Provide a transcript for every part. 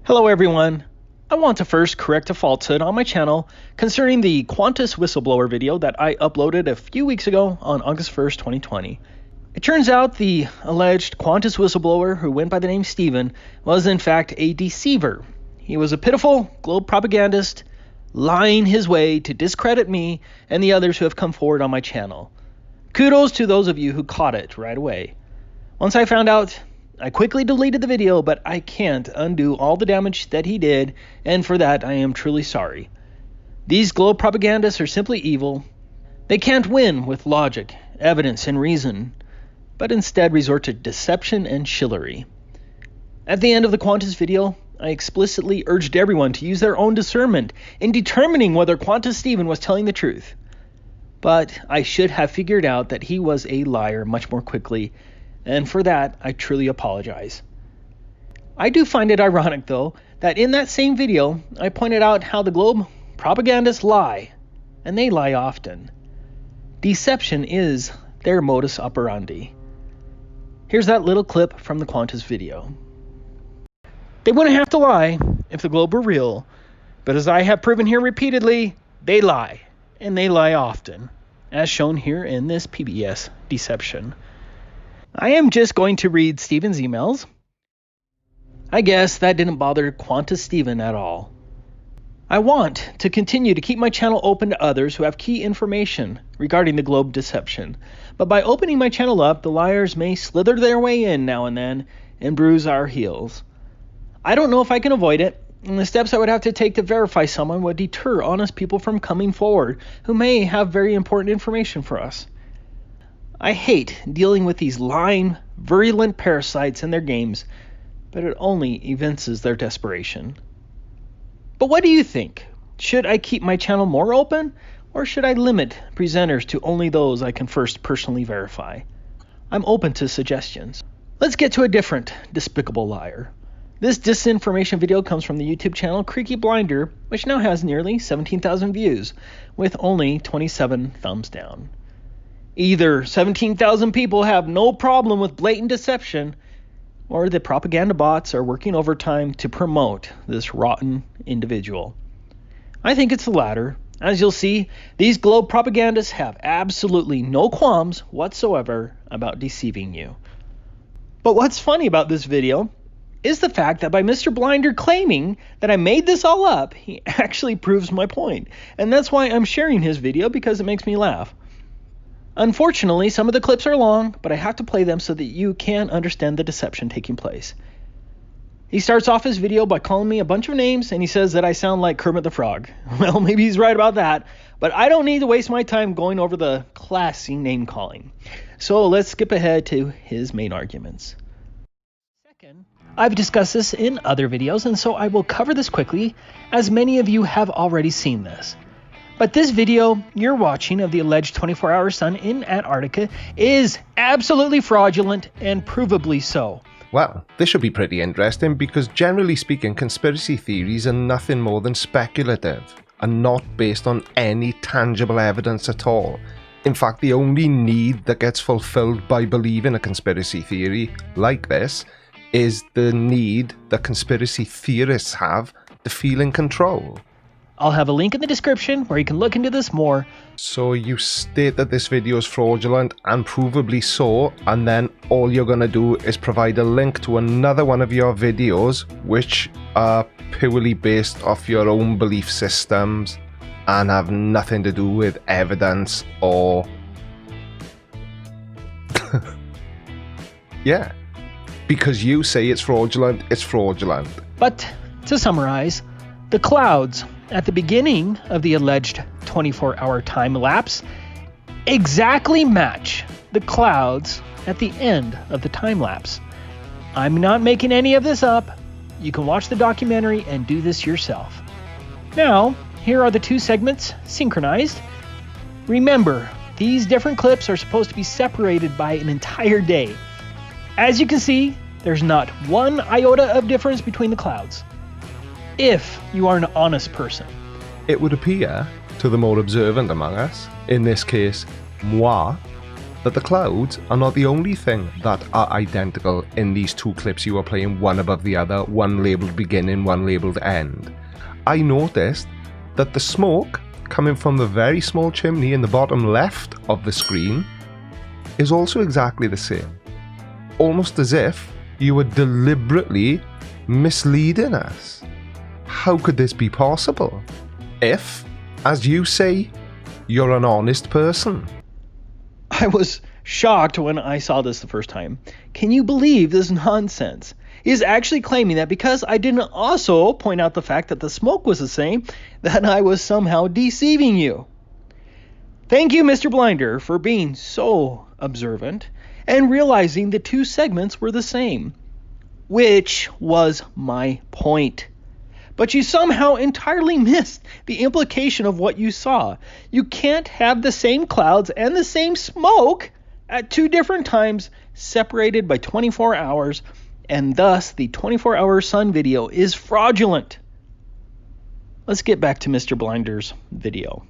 Hello everyone. I want to first correct a falsehood on my channel concerning the Qantas whistleblower video that I uploaded a few weeks ago on August 1st, 2020. It turns out the alleged Qantas whistleblower who went by the name Steven was in fact a deceiver. He was a pitiful globe propagandist, lying his way to discredit me and the others who have come forward on my channel. Kudos to those of you who caught it right away. Once I found out, I quickly deleted the video, but I can't undo all the damage that he did, and for that I am truly sorry. These globe propagandists are simply evil. They can't win with logic, evidence, and reason, but instead resort to deception and shillery. At the end of the Qantas video, I explicitly urged everyone to use their own discernment in determining whether Qantas Steven was telling the truth. But I should have figured out that he was a liar much more quickly, and for that, I truly apologize. I do find it ironic, though, that in that same video, I pointed out how the globe propagandists lie, and they lie often. Deception is their modus operandi. Here's that little clip from the Qantas video. They wouldn't have to lie if the globe were real, but as I have proven here repeatedly, they lie, and they lie often, as shown here in this PBS deception. I am just going to read Steven's emails. I guess that didn't bother Qantas Steven at all. I want to continue to keep my channel open to others who have key information regarding the globe deception, but by opening my channel up, the liars may slither their way in now and then and bruise our heels. I don't know if I can avoid it, and the steps I would have to take to verify someone would deter honest people from coming forward who may have very important information for us. I hate dealing with these lying, virulent parasites and their games, but it only evinces their desperation. But what do you think? Should I keep my channel more open, or should I limit presenters to only those I can first personally verify? I'm open to suggestions. Let's get to a different despicable liar. This disinformation video comes from the YouTube channel Creaky Blinder, which now has nearly 17,000 views, with only 27 thumbs down. Either 17,000 people have no problem with blatant deception, or the propaganda bots are working overtime to promote this rotten individual. I think it's the latter. As you'll see, these globe propagandists have absolutely no qualms whatsoever about deceiving you. But what's funny about this video is the fact that by Mr. Blinder claiming that I made this all up, he actually proves my point. And that's why I'm sharing his video, because it makes me laugh. Unfortunately, some of the clips are long, but I have to play them so that you can understand the deception taking place. He starts off his video by calling me a bunch of names, and he says that I sound like Kermit the Frog. Well, maybe he's right about that, but I don't need to waste my time going over the classy name calling. So let's skip ahead to his main arguments. Second, I've discussed this in other videos, and so I will cover this quickly, as many of you have already seen this. But this video you're watching of the alleged 24-hour sun in Antarctica is absolutely fraudulent, and provably so. Well, this should be pretty interesting because generally speaking, conspiracy theories are nothing more than speculative and not based on any tangible evidence at all. In fact, the only need that gets fulfilled by believing a conspiracy theory like this is the need that conspiracy theorists have to feel in control. I'll have a link in the description where you can look into this more. So you state that this video is fraudulent and provably so, and then all you're going to do is provide a link to another one of your videos which are purely based off your own belief systems and have nothing to do with evidence or... Yeah. Because you say it's fraudulent, it's fraudulent. But to summarize, the clouds at the beginning of the alleged 24-hour time lapse exactly match the clouds at the end of the time lapse. I'm not making any of this up. You can watch the documentary and do this yourself. Now, here are the two segments synchronized. Remember, these different clips are supposed to be separated by an entire day. As you can see, there's not one iota of difference between the clouds. If you are an honest person. It would appear, to the more observant among us, in this case, moi, that the clouds are not the only thing that are identical in these two clips you are playing one above the other, one labelled beginning, one labelled end. I noticed that the smoke coming from the very small chimney in the bottom left of the screen is also exactly the same. Almost as if you were deliberately misleading us. How could this be possible? If, as you say, you're an honest person. I was shocked when I saw this the first time. Can you believe this nonsense? He is actually claiming that because I didn't also point out the fact that the smoke was the same, that I was somehow deceiving you. Thank you, Mr. Blinder, for being so observant and realizing the two segments were the same, which was my point. But you somehow entirely missed the implication of what you saw. You can't have the same clouds and the same smoke at two different times, separated by 24 hours, and thus the 24-hour sun video is fraudulent. Let's get back to Mr. Blinder's video.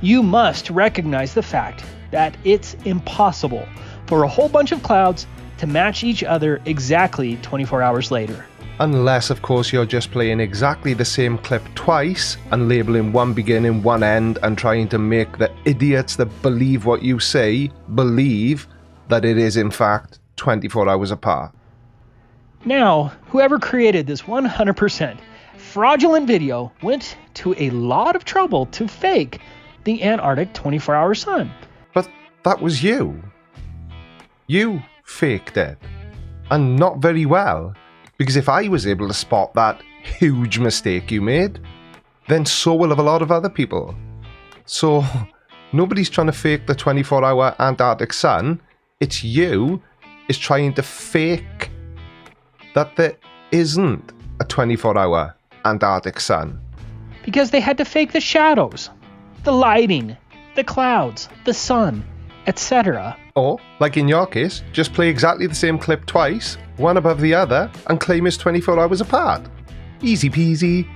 You must recognize the fact that it's impossible for a whole bunch of clouds to match each other exactly 24 hours later. Unless, of course, you're just playing exactly the same clip twice and labeling one beginning, one end, and trying to make the idiots that believe what you say believe that it is, in fact, 24 hours apart. Now, whoever created this 100% fraudulent video went to a lot of trouble to fake the Antarctic 24-hour sun. But that was you. You faked it. And not very well. Because if I was able to spot that huge mistake you made, then so will have a lot of other people. So, nobody's trying to fake the 24-hour Antarctic sun. It's you is trying to fake that there isn't a 24-hour Antarctic sun. Because they had to fake the shadows, the lighting, the clouds, the sun, etc. Or, like in your case, just play exactly the same clip twice, one above the other, and claim it's 24 hours apart. Easy peasy,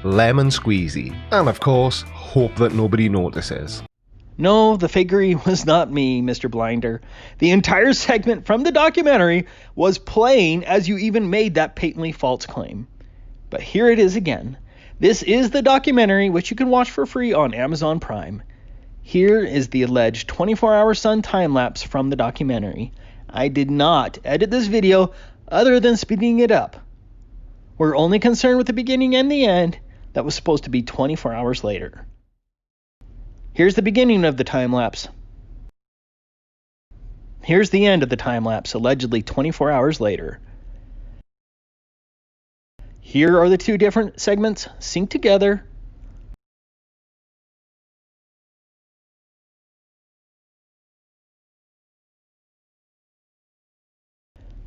lemon squeezy. And of course, hope that nobody notices. No, the fakery was not me, Mr. Blinder. The entire segment from the documentary was playing as you even made that patently false claim. But here it is again. This is the documentary, which you can watch for free on Amazon Prime. Here is the alleged 24-hour sun time-lapse from the documentary. I did not edit this video other than speeding it up. We're only concerned with the beginning and the end that was supposed to be 24 hours later. Here's the beginning of the time-lapse. Here's the end of the time-lapse, allegedly 24 hours later. Here are the two different segments synced together.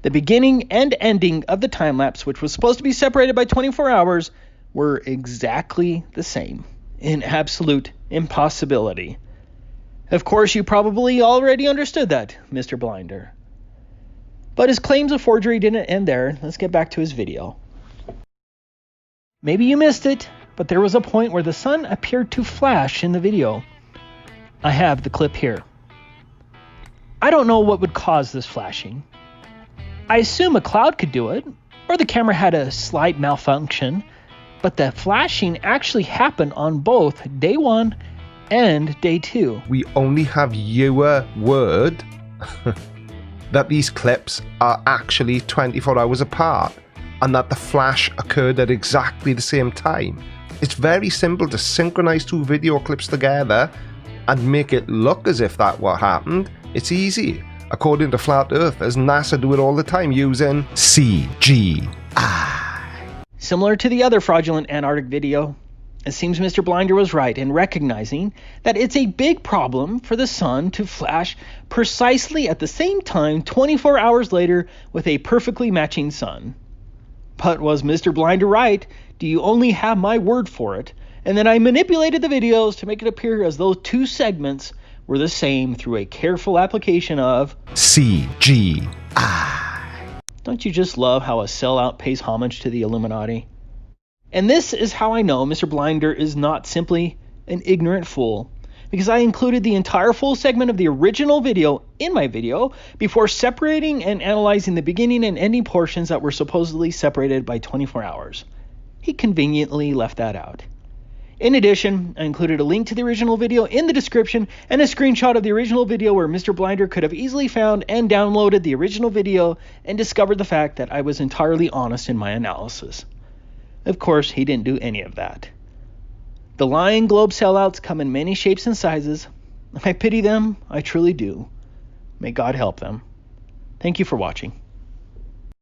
The beginning and ending of the time-lapse, which was supposed to be separated by 24 hours, were exactly the same. An absolute impossibility. Of course, you probably already understood that, Mr. Blinder. But his claims of forgery didn't end there. Let's get back to his video. Maybe you missed it, but there was a point where the sun appeared to flash in the video. I have the clip here. I don't know what would cause this flashing. I assume a cloud could do it, or the camera had a slight malfunction, but the flashing actually happened on both day 1 and day 2. We only have your word that these clips are actually 24 hours apart and that the flash occurred at exactly the same time. It's very simple to synchronize two video clips together and make it look as if that what happened. It's easy. According to Flat Earthers, NASA do it all the time using CGI. Similar to the other fraudulent Antarctic video, it seems Mr. Blinder was right in recognizing that it's a big problem for the sun to flash precisely at the same time 24 hours later with a perfectly matching sun. But was Mr. Blinder right? Do you only have my word for it? And then I manipulated the videos to make it appear as though two segments were the same through a careful application of CGI. Don't you just love how a sellout pays homage to the Illuminati? And this is how I know Mr. Blinder is not simply an ignorant fool. because I included the entire full segment of the original video in my video before separating and analyzing the beginning and ending portions that were supposedly separated by 24 hours. He conveniently left that out. In addition, I included a link to the original video in the description and a screenshot of the original video where Mr. Blinder could have easily found and downloaded the original video and discovered the fact that I was entirely honest in my analysis. Of course, he didn't do any of that. The lying globe sellouts come in many shapes and sizes. I pity them, I truly do. May God help them. Thank you for watching.